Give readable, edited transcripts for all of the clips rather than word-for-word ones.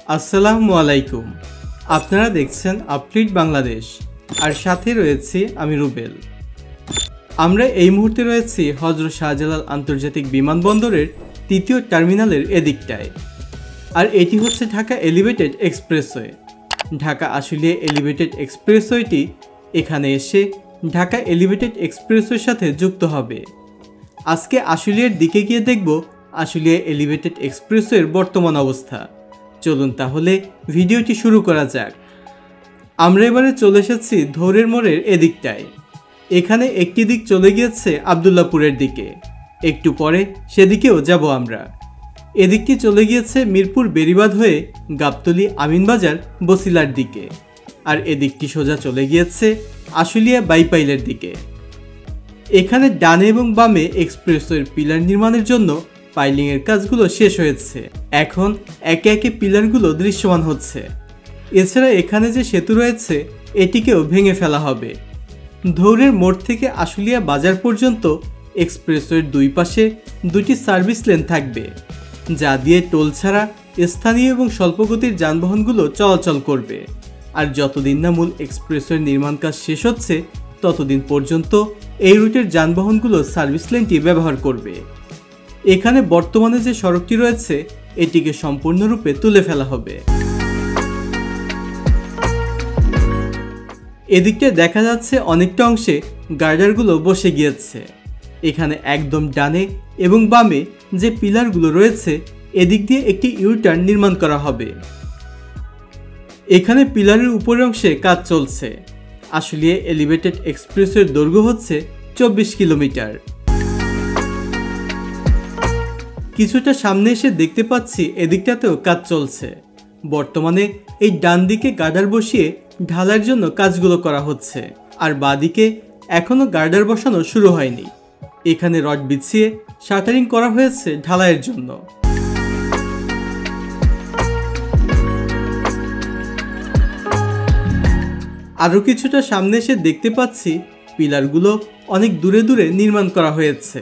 আসসালামু আলাইকুম। আপনারা দেখছেন আপডেট বাংলাদেশ, আর সাথে রয়েছে আমি রুবেল। আমরা এই মুহূর্তে রয়েছি হযরত শাহজালাল আন্তর্জাতিক বিমানবন্দরের তৃতীয় টার্মিনালের এদিকটায়, আর এটি হচ্ছে Dhaka elevated expressway. Dhaka Ashulia elevated এক্সপ্রেসওয়েটি এখানে এসে ঢাকা এলিভেটেড এক্সপ্রেসওয়ের সাথে যুক্ত হবে। আজকে আশুলিয়ার দিকে গিয়ে দেখব আশুলিয়া এলিভেটেড এক্সপ্রেসওয়ের বর্তমান অবস্থা। চলুন তাহলে ভিডিওটি শুরু করা যাক। আমরা এবারে চলে এসেছি ধৌরের মোড়ের এদিকটায়। এখানে একটি দিক চলে গিয়েছে আবদুল্লাপুরের দিকে, একটু পরে সেদিকেও যাব আমরা। এদিকটি চলে গিয়েছে মিরপুর বেরিবাঁধ হয়ে গাবতলী আমিনবাজার বসিলার দিকে, আর এদিকটি সোজা চলে গিয়েছে আশুলিয়া বাইপাইলের দিকে। এখানে ডানে এবং বামে এক্সপ্রেসওয়ের পিলার নির্মাণের জন্য পাইলিংয়ের কাজগুলো শেষ হয়েছে। এখন একে একে পিলারগুলো দৃশ্যমান হচ্ছে। এছাড়া এখানে যে সেতু রয়েছে এটিকেও ভেঙে ফেলা হবে। ধৌরের মোড় থেকে আশুলিয়া বাজার পর্যন্ত এক্সপ্রেসওয়ের দুই পাশে দুটি সার্ভিস লেন থাকবে, যা দিয়ে টোল ছাড়া স্থানীয় এবং স্বল্পগতির যানবাহনগুলো চলাচল করবে। আর যতদিন না মূল এক্সপ্রেসওয়ের নির্মাণ কাজ শেষ হচ্ছে ততদিন পর্যন্ত এই রুটের যানবাহনগুলো সার্ভিস লেনটি ব্যবহার করবে। এখানে বর্তমানে যে সড়কটি রয়েছে এটিকে সম্পূর্ণরূপে তুলে ফেলা হবে। এদিকটা দেখা যাচ্ছে অনেকটা অংশে গার্ডারগুলো বসে গিয়েছে। এখানে একদম ডানে এবং বামে যে পিলারগুলো রয়েছে এদিক দিয়ে একটি ইউটার্ন নির্মাণ করা হবে। এখানে পিলারের উপরের অংশে কাজ চলছে। আশুলিয়া এলিভেটেড এক্সপ্রেসওয়ের দৈর্ঘ্য হচ্ছে 24 কিলোমিটার। কিছুটা সামনে এসে দেখতে পাচ্ছি এদিকটাতেও কাজ চলছে। বর্তমানে এই ডান দিকে গার্ডার বসিয়ে ঢালাইয়ের জন্য কাজগুলো করা হচ্ছে, আর বাঁদিকে এখনও গার্ডার বসানো শুরু হয়নি। এখানে রড বিছিয়ে শাটারিং করা হয়েছে ঢালাইয়ের জন্য। আরও কিছুটা সামনে এসে দেখতে পাচ্ছি পিলারগুলো অনেক দূরে দূরে নির্মাণ করা হয়েছে।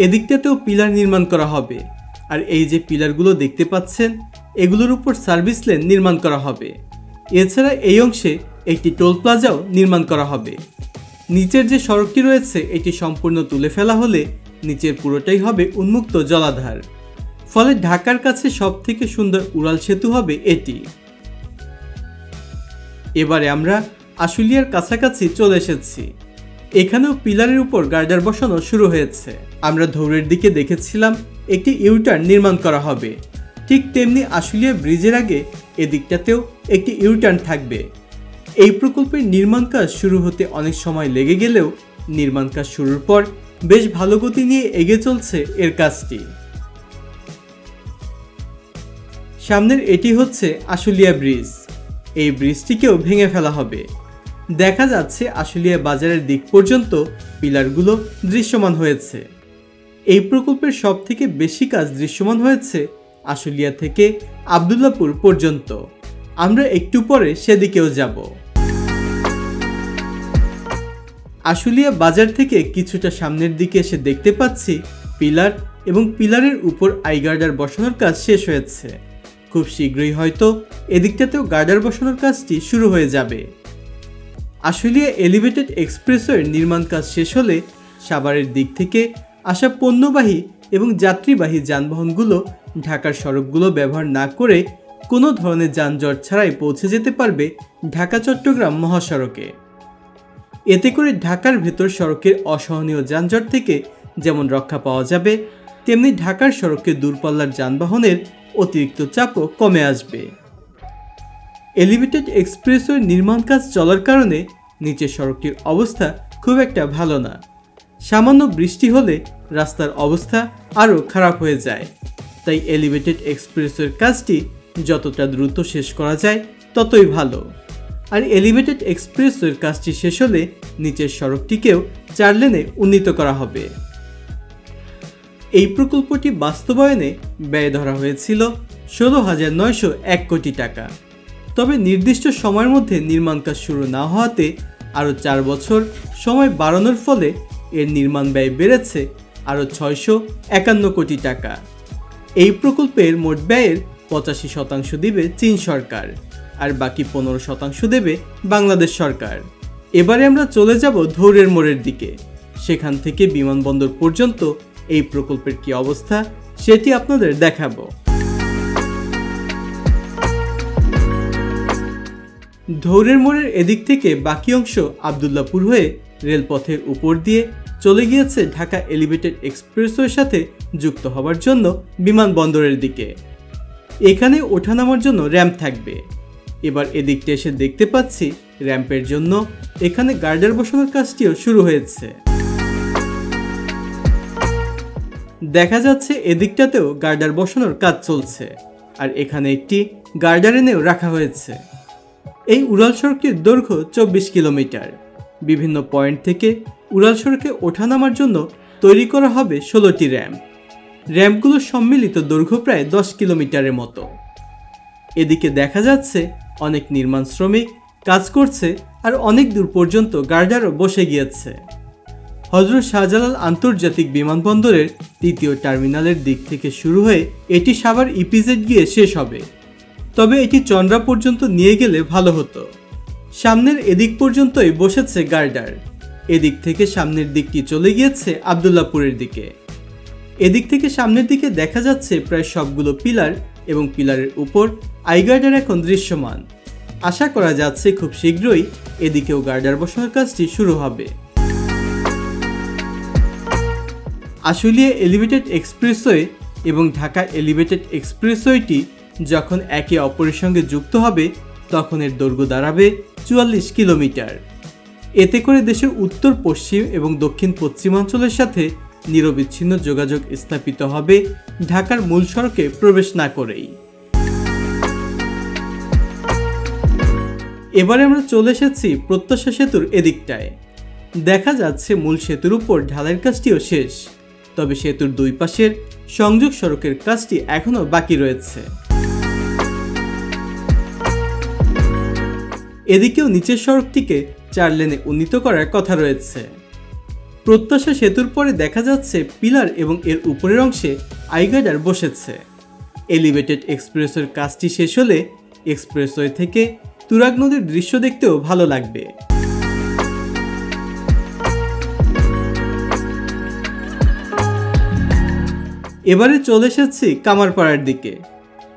এদিকটাতেও পিলার নির্মাণ করা হবে, আর এই যে পিলারগুলো দেখতে পাচ্ছেন এগুলোর উপর সার্ভিস লেন নির্মাণ করা হবে। এছাড়া এই অংশে একটি টোল প্লাজাও নির্মাণ করা হবে। নিচের যে সড়কটি রয়েছে এটি সম্পূর্ণ তুলে ফেলা হলে নিচের পুরোটাই হবে উন্মুক্ত জলাধার। ফলে ঢাকার কাছে সবথেকে সুন্দর উড়াল সেতু হবে এটি। এবারে আমরা আশুলিয়ার কাছাকাছি চলে এসেছি। এখানেও পিলারের উপর গার্ডার বসানো শুরু হয়েছে। আমরা ধৌরের দিকে দেখেছিলাম একটি ইউটার্ন নির্মাণ করা হবে, ঠিক তেমনি আশুলিয়া ব্রিজের আগে এদিকটাতেও একটি ইউটার্ন থাকবে। এই প্রকল্পের নির্মাণ কাজ শুরু হতে অনেক সময় লেগে গেলেও নির্মাণ কাজ শুরুর পর বেশ ভালো গতি নিয়ে এগিয়ে চলছে এর কাজটি। সামনের এটি হচ্ছে আশুলিয়া ব্রিজ। এই ব্রিজটিকেও ভেঙে ফেলা হবে। দেখা যাচ্ছে আশুলিয়া বাজারের দিক পর্যন্ত পিলারগুলো দৃশ্যমান হয়েছে। এই প্রকল্পের সবথেকে বেশি কাজ দৃশ্যমান হয়েছে আশুলিয়া থেকে আবদুল্লাপুর পর্যন্ত। আমরা একটু পরে সেদিকেও যাব। আশুলিয়া বাজার থেকে কিছুটা সামনের দিকে এসে দেখতে পাচ্ছি পিলার এবং পিলারের উপর আইগার্ডার বসানোর কাজ শেষ হয়েছে। খুব শীঘ্রই হয়তো এদিকটাতেও গার্ডার বসানোর কাজটি শুরু হয়ে যাবে। আশুলিয়া এলিভেটেড এক্সপ্রেসওয়ের নির্মাণ কাজ শেষ হলে সাভারের দিক থেকে আসা পণ্যবাহী এবং যাত্রীবাহী যানবাহনগুলো ঢাকার সড়কগুলো ব্যবহার না করে কোনো ধরনের যানজট ছাড়াই পৌঁছে যেতে পারবে ঢাকা চট্টগ্রাম মহাসড়কে। এতে করে ঢাকার ভেতর সড়কের অসহনীয় যানজট থেকে যেমন রক্ষা পাওয়া যাবে, তেমনি ঢাকার সড়কে দূরপাল্লার যানবাহনের অতিরিক্ত চাপও কমে আসবে। এলিভেটেড এক্সপ্রেসওয়ের নির্মাণ কাজ চলার কারণে নিচের সড়কটির অবস্থা খুব একটা ভালো না। সামান্য বৃষ্টি হলে রাস্তার অবস্থা আরও খারাপ হয়ে যায়। তাই এলিভেটেড এক্সপ্রেসওয়ের কাজটি যতটা দ্রুত শেষ করা যায় ততই ভালো। আর এলিভেটেড এক্সপ্রেসওয়ের কাজটি শেষ হলে নিচের সড়কটিকেও 4 লেনে উন্নীত করা হবে। এই প্রকল্পটি বাস্তবায়নে ব্যয় ধরা হয়েছিল 16,901 কোটি টাকা। তবে নির্দিষ্ট সময়ের মধ্যে নির্মাণ কাজ শুরু না হওয়াতে আরও 4 বছর সময় বাড়ানোর ফলে এর নির্মাণ ব্যয় বেড়েছে আরও 651 কোটি টাকা। এই প্রকল্পের মোট ব্যয়ের 85% দিবে চীন সরকার আর বাকি 15% দেবে বাংলাদেশ সরকার। এবারে আমরা চলে যাব ধৌরের মোড়ের দিকে। সেখান থেকে বিমানবন্দর পর্যন্ত এই প্রকল্পের কি অবস্থা সেটি আপনাদের দেখাবো। ধৌরের মোড়ের এদিক থেকে বাকি অংশ আব্দুল্লাহপুর হয়ে রেলপথের উপর দিয়ে চলে গিয়েছে ঢাকা এলিভেটেড এক্সপ্রেসওয়ের সাথে যুক্ত হবার জন্য বিমানবন্দরের দিকে। এখানে ওঠানামার জন্য র্যাম্প থাকবে। এবার এদিকটা এসে দেখতে পাচ্ছি র্যাম্পের জন্য এখানে গার্ডার বসানোর কাজটিও শুরু হয়েছে। দেখা যাচ্ছে এদিকটাতেও গার্ডার বসানোর কাজ চলছে আর এখানে একটি গার্ডার এনেও রাখা হয়েছে। এই উড়াল সড়কটির দৈর্ঘ্য 24 কিলোমিটার। বিভিন্ন পয়েন্ট থেকে উড়াল সড়কে ওঠানামার জন্য তৈরি করা হবে 16টি র্যাম্প। র্যাম্পগুলোর সম্মিলিত দৈর্ঘ্য প্রায় 10 কিলোমিটারের মতো। এদিকে দেখা যাচ্ছে অনেক নির্মাণ শ্রমিক কাজ করছে আর অনেক দূর পর্যন্ত গার্ডারও বসে গিয়েছে। হযরত শাহজালাল আন্তর্জাতিক বিমানবন্দরের 3য় টার্মিনালের দিক থেকে শুরু হয়ে এটি সাভার ইপিজেড গিয়ে শেষ হবে। তবে এটি চন্দ্রা পর্যন্ত নিয়ে গেলে ভালো হতো। সামনের এদিক পর্যন্তই বসেছে গার্ডার। এদিক থেকে সামনের দিকটি চলে গিয়েছে আব্দুল্লাহপুরের দিকে। এদিক থেকে সামনের দিকে দেখা যাচ্ছে প্রায় সবগুলো পিলার এবং পিলারের উপর আই গার্ডার এখন দৃশ্যমান। আশা করা যাচ্ছে খুব শীঘ্রই এদিকেও গার্ডার বসানোর কাজটি শুরু হবে। আশুলিয়া এলিভেটেড এক্সপ্রেসওয়ে এবং ঢাকা এলিভেটেড এক্সপ্রেসওয়েটি যখন একে অপরের সঙ্গে যুক্ত হবে তখন এর দৈর্ঘ্য দাঁড়াবে 44 কিলোমিটার। এতে করে দেশের উত্তর পশ্চিম এবং দক্ষিণ পশ্চিমাঞ্চলের সাথে নিরবিচ্ছিন্ন যোগাযোগ স্থাপিত হবে ঢাকার মূল সড়কে প্রবেশ না করেই। এবারে আমরা চলে এসেছি প্রত্যাশা সেতুর এদিকটায়। দেখা যাচ্ছে মূল সেতুর উপর ঢালাইয়ের কাজটিও শেষ, তবে সেতুর দুই পাশের সংযোগ সড়কের কাজটি এখনো বাকি রয়েছে। এদিকেও নিচের সড়কটিকে 4 লেনে উন্নীত করার কথা রয়েছে। প্রত্যাশা সেতুর পরে দেখা যাচ্ছে পিলার এবং এর উপরের অংশে আই গার্ডার বসেছে। এলিভেটেড এক্সপ্রেসওয়ের কাজটি শেষ হলে এক্সপ্রেসওয়ে থেকে তুরাগ নদীর দৃশ্য দেখতেও ভালো লাগবে। এবারে চলে এসেছি কামারপাড়ার দিকে।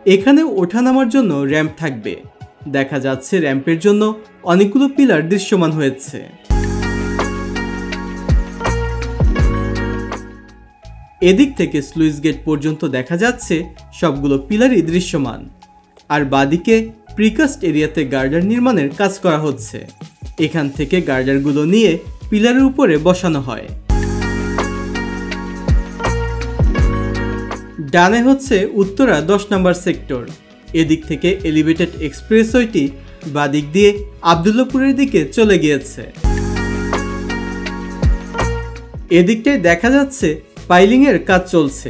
এখানেও ওঠানামার জন্য র্যাম্প থাকবে। দেখা যাচ্ছে র্যাম্পের জন্য অনেকগুলো পিলার দৃশ্যমান হয়েছে। এদিক থেকে স্লুইস গেট পর্যন্ত দেখা যাচ্ছে সবগুলো পিলারই দৃশ্যমান। আর বাদিকে প্রিকাস্ট এরিয়াতে গার্ডার নির্মাণের কাজ করা হচ্ছে। এখান থেকে গার্ডারগুলো নিয়ে পিলারের উপরে বসানো হয়। ডানে হচ্ছে উত্তরা 10 নম্বর সেক্টর। এদিক থেকে এলিভেটেড এক্সপ্রেসওয়েটি বাদিক দিয়ে আব্দুল্লাহপুরের দিকে চলে গিয়েছে। এদিকটায় দেখা যাচ্ছে পাইলিং এর কাজ চলছে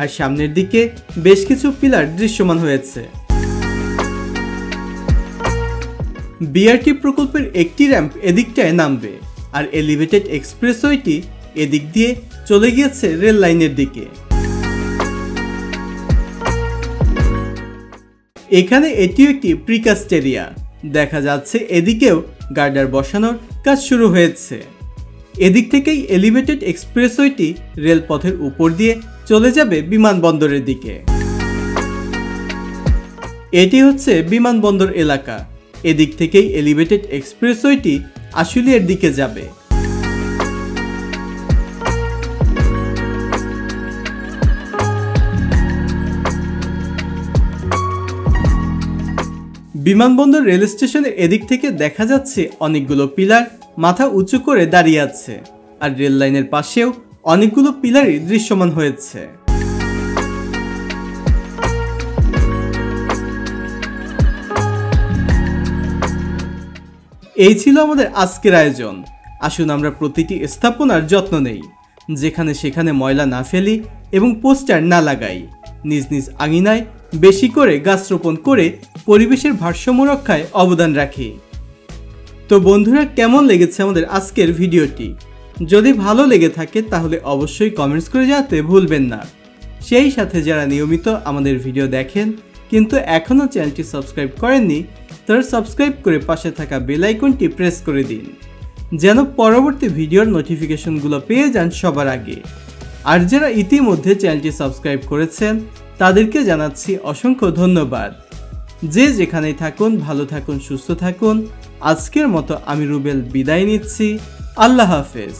আর সামনের দিকে বেশ কিছু পিলার দৃশ্যমান হয়েছে। বিআরটি প্রকল্পের একটি র্যাম্প এদিকটায় নামবে আর এলিভেটেড এক্সপ্রেসওয়েটি এদিক দিয়ে চলে গিয়েছে রেল লাইনের দিকে। এখানে এটিও একটি প্রিকাস্ট এরিয়া। দেখা যাচ্ছে এদিকেও গার্ডার বসানোর কাজ শুরু হয়েছে। এদিক থেকেই এলিভেটেড এক্সপ্রেসওয়েটি রেলপথের উপর দিয়ে চলে যাবে বিমানবন্দরের দিকে। এটি হচ্ছে বিমানবন্দর এলাকা। এদিক থেকেই এলিভেটেড এক্সপ্রেসওয়েটি আশুলিয়ার দিকে যাবে। বিমানবন্দর রেল স্টেশনের এদিক থেকে দেখা যাচ্ছে অনেকগুলো পিলার মাথা উঁচু করে দাঁড়িয়ে আছে আর রেল লাইনের পাশেও অনেকগুলো পিলারই দৃশ্যমান হয়েছে। এই ছিল আমাদের আজকের আয়োজন। আসুন আমরা প্রতিটি স্থাপনার যত্ন নেই, যেখানে সেখানে ময়লা না ফেলি এবং পোস্টার না লাগাই। নিজ নিজ আঙিনায় বেশি করে গাছ রোপণ করে পরিবেশের ভারসাম্য রক্ষায় অবদান রাখি। তো বন্ধুরা, কেমন লেগেছে আমাদের আজকের ভিডিওটি? যদি ভালো লেগে থাকে তাহলে অবশ্যই কমেন্টস করে জানাতে ভুলবেন না। সেই সাথে যারা নিয়মিত আমাদের ভিডিও দেখেন কিন্তু এখনও চ্যানেলটি সাবস্ক্রাইব করেননি তারা সাবস্ক্রাইব করে পাশে থাকা বেল আইকনটি প্রেস করে দিন যেন পরবর্তী ভিডিওর নোটিফিকেশনগুলো পেয়ে যান সবার আগে। আর যারা ইতিমধ্যে চ্যানেলটি সাবস্ক্রাইব করেছেন তাদেরকে জানাচ্ছি অসংখ্য ধন্যবাদ। যে যেখানেই থাকুন ভালো থাকুন, সুস্থ থাকুন। আজকের মতো আমি রুবেল বিদায় নিচ্ছি। আল্লাহ হাফেজ।